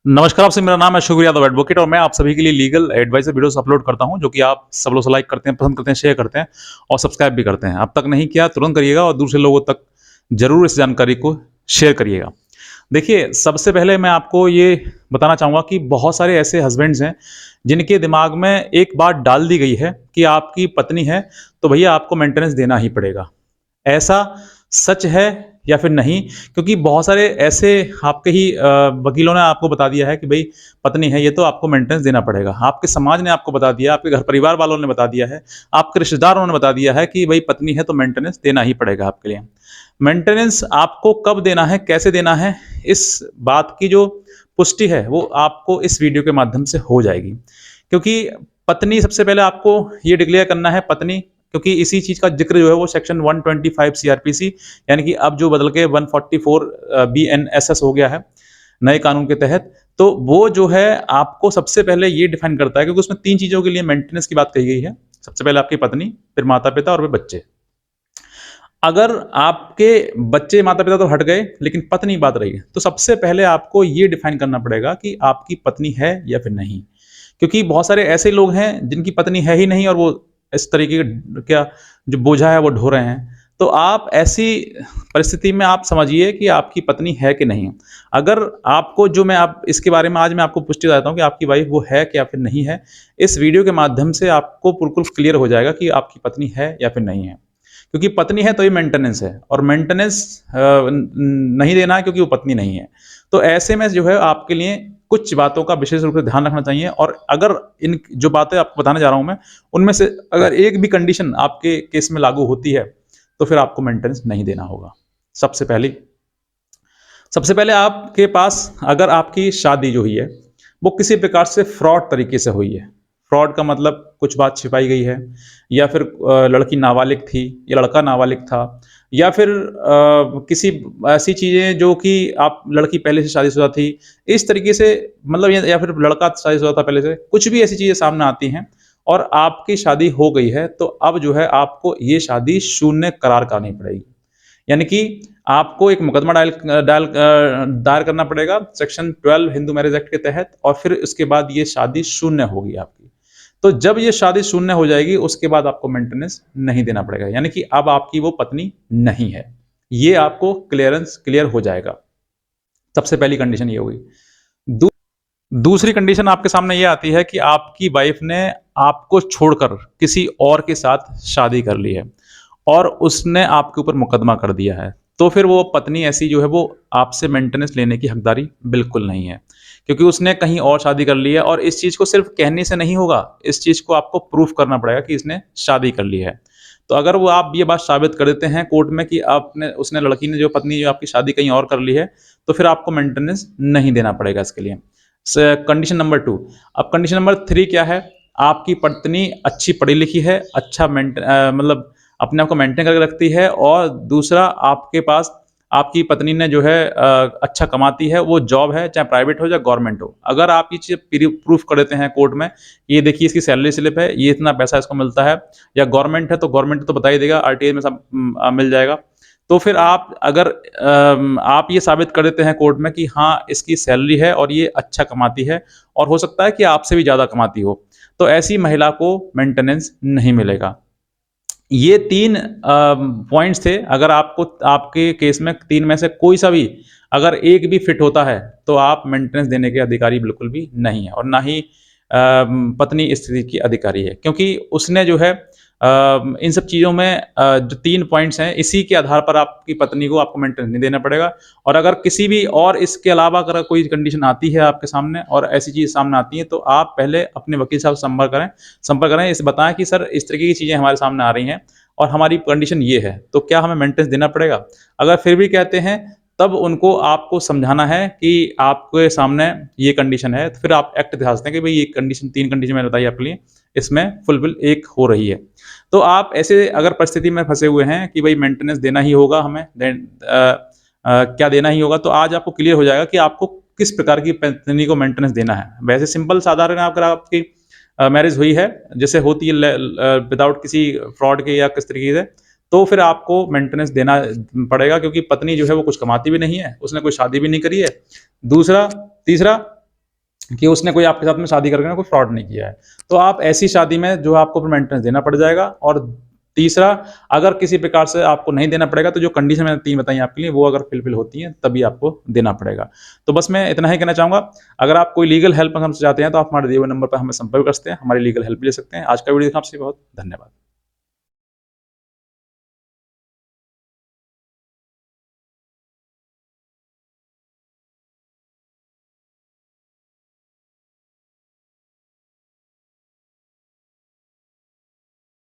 नमस्कार, आपसे मेरा नाम है शुक्र यादव एडवोकेट और मैं आप सभी के लिए लीगल एडवाइजर वीडियोस अपलोड करता हूं जो कि आप सब लोग लाइक करते हैं, पसंद करते हैं, शेयर करते हैं और सब्सक्राइब भी करते हैं। अब तक नहीं किया तुरंत करिएगा और दूसरे लोगों तक जरूर इस जानकारी को शेयर करिएगा। देखिए, सबसे पहले मैं आपको ये बताना चाहूँगा कि बहुत सारे ऐसे हस्बैंड्स हैं जिनके दिमाग में एक बात डाल दी गई है कि आपकी पत्नी है तो भैया आपको मेंटेनेंस देना ही पड़ेगा। ऐसा सच है या फिर नहीं? क्योंकि बहुत सारे ऐसे आपके ही वकीलों ने आपको बता दिया है कि भई पत्नी है ये तो आपको मेंटेनेंस देना पड़ेगा। आपके समाज ने आपको बता दिया, आपके घर परिवार वालों ने बता दिया है, आपके रिश्तेदारों ने बता दिया है कि भई पत्नी है तो मेंटेनेंस देना ही पड़ेगा आपके लिए। मेंटेनेंस आपको कब देना है, कैसे देना है, इस बात की जो पुष्टि है वो आपको इस वीडियो के माध्यम से हो जाएगी। क्योंकि पत्नी सबसे पहले आपको ये डिक्लेयर करना है पत्नी, क्योंकि इसी चीज़ का ज़िक्र जो है वो सेक्शन 125 सीआरपीसी यानी कि अब जो बदल के 144 बीएनएसएस हो गया है नए कानून के तहत। तो वो जो है आपको सबसे पहले ये डिफाइन करता है, क्योंकि उसमें 3 चीज़ों के लिए मेंटेनेंस की बात कही गई है। सबसे पहले आपकी पत्नी, फिर माता-पिता और फिर बच्चे। अगर आपके बच्चे माता-पिता तो हट गए, लेकिन पत्नी बात रही है, तो सबसे पहले आपको ये डिफाइन करना पड़ेगा कि आपकी पत्नी है या फिर नहीं। क्योंकि बहुत सारे ऐसे लोग हैं जिनकी पत्नी है ही नहीं और वो इस तरीके के क्या जो बोझा है वो ढो रहे हैं। तो आप ऐसी परिस्थिति में आप समझिए कि आपकी पत्नी है कि नहीं। अगर आपको जो मैं आप इसके बारे में आज मैं आपको पुष्टि बताता हूँ कि आपकी वाइफ वो है कि या फिर नहीं है। इस वीडियो के माध्यम से आपको बिल्कुल क्लियर हो जाएगा कि आपकी पत्नी है या फिर नहीं है। क्योंकि पत्नी है तो ये मेंटेनेंस है और मेंटेनेंस नहीं देना है क्योंकि वो पत्नी नहीं है। तो ऐसे में जो है आपके लिए कुछ बातों का विशेष रूप से ध्यान रखना चाहिए और अगर इन जो बातें आपको बताने जा रहा हूं मैं, उनमें से अगर एक भी कंडीशन आपके केस में लागू होती है तो फिर आपको मेंटेनेंस नहीं देना होगा। सबसे पहली सबसे पहले आपके पास अगर आपकी शादी जो हुई है वो किसी प्रकार से फ्रॉड तरीके से हुई है। फ्रॉड का मतलब कुछ बात छिपाई गई है, या फिर लड़की नाबालिग थी या लड़का नाबालिग था, या फिर किसी ऐसी चीज़ें जो कि आप लड़की पहले से शादीशुदा थी, इस तरीके से मतलब या फिर लड़का शादीशुदा था पहले से, कुछ भी ऐसी चीज़ें सामने आती हैं और आपकी शादी हो गई है, तो अब जो है आपको ये शादी शून्य करार करनी पड़ेगी। यानी कि आपको एक मुकदमा दायर करना पड़ेगा सेक्शन 12 हिंदू मैरिज एक्ट के तहत और फिर उसके बाद ये शादी शून्य होगी आपकी। तो जब ये शादी शून्य हो जाएगी उसके बाद आपको मेंटेनेंस नहीं देना पड़ेगा, यानी कि अब आपकी वो पत्नी नहीं है। ये आपको क्लियर हो जाएगा। सबसे पहली कंडीशन ये होगी। दू, दूसरी कंडीशन आपके सामने ये आती है कि आपकी वाइफ ने आपको छोड़कर किसी और के साथ शादी कर ली है और उसने आपके ऊपर मुकदमा कर दिया है, तो फिर वो पत्नी ऐसी जो है वो आपसे मेंटेनेंस लेने की हकदारी बिल्कुल नहीं है। क्योंकि उसने कहीं और शादी कर ली है और इस चीज़ को सिर्फ़ कहने से नहीं होगा, इस चीज़ को आपको प्रूफ़ करना पड़ेगा कि इसने शादी कर ली है। तो अगर वो आप ये बात साबित कर देते हैं कोर्ट में कि आपने उसने लड़की ने जो पत्नी जो आपकी शादी कहीं और कर ली है, तो फिर आपको मेंटेनेंस नहीं देना पड़ेगा इसके लिए। Condition number 2। अब कंडीशन नंबर 3 क्या है? आपकी पत्नी अच्छी पढ़ी-लिखी है, अच्छा मतलब अपने आप को मेंटेन करके रखती है और दूसरा आपके पास आपकी पत्नी ने जो है अच्छा कमाती है, वो जॉब है चाहे प्राइवेट हो या गवर्नमेंट हो। अगर आप ये चीज़ प्रूफ कर देते हैं कोर्ट में, ये देखिए इसकी सैलरी स्लिप है, ये इतना पैसा इसको मिलता है, या गवर्नमेंट है तो गवर्नमेंट तो बता ही देगा, आरटीआई में सब मिल जाएगा। तो फिर आप अगर आप ये साबित कर देते हैं कोर्ट में कि हाँ, इसकी सैलरी है और ये अच्छा कमाती है और हो सकता है कि आपसे भी ज़्यादा कमाती हो, तो ऐसी महिला को मेंटेनेंस नहीं मिलेगा। ये 3 पॉइंट्स थे। अगर आपको आपके केस में 3 में से कोई सा भी अगर एक भी फिट होता है, तो आप मेंटेनेंस देने के अधिकारी बिल्कुल भी नहीं है और ना ही पत्नी इस स्थिति की अधिकारी है। क्योंकि उसने जो है इन सब चीज़ों में जो 3 पॉइंट्स हैं, इसी के आधार पर आपकी पत्नी को आपको मेंटेनेंस नहीं देना पड़ेगा। और अगर किसी भी और इसके अलावा अगर कोई कंडीशन आती है आपके सामने और ऐसी चीज़ सामने आती है, तो आप पहले अपने वकील साहब से संपर्क करें, इसे बताएँ कि सर इस तरीके की चीज़ें हमारे सामने आ रही हैं और हमारी कंडीशन ये है, तो क्या हमें मेंटेनेंस देना पड़ेगा? अगर फिर भी कहते हैं, तब उनको आपको समझाना है कि आपके सामने ये कंडीशन है, तो फिर आप एक्ट दिखा सकते हैं कि भई ये कंडीशन 3 कंडीशन मैंने बताई आपके लिए, इसमें फुलफिल एक हो रही है। तो आप ऐसे अगर परिस्थिति में फँसे हुए हैं कि भई मेंटेनेंस देना ही होगा हमें, क्या देना ही होगा, तो आज आपको क्लियर हो जाएगा कि आपको किस प्रकार की पत्नी को मेंटेनेंस देना है। वैसे सिंपल साधारण अगर आपकी मैरिज हुई है, जैसे होती है विदाउट किसी फ्रॉड के या किस तरीके से, तो फिर आपको मेंटेनेंस देना पड़ेगा, क्योंकि पत्नी जो है वो कुछ कमाती भी नहीं है, उसने कोई शादी भी नहीं करी है। दूसरा तीसरा कि उसने कोई आपके साथ में शादी करके ना कोई फ्रॉड नहीं किया है। तो आप ऐसी शादी में जो आपको फिर मेंटेनेंस देना पड़ जाएगा। और तीसरा, अगर किसी प्रकार से आपको नहीं देना पड़ेगा तो जो कंडीशन मैंने 3 बताई आपके लिए वो अगर फुलफिल होती हैं तभी आपको देना पड़ेगा। तो बस मैं इतना ही कहना चाहूँगा, अगर आप कोई लीगल हेल्प हमसे चाहते हैं तो आप हमारे दिए हुए नंबर पर हमें संपर्क कर सकते हैं, हमारी लीगल हेल्प भी ले सकते हैं। आज का वीडियो देखा आपसे बहुत धन्यवाद।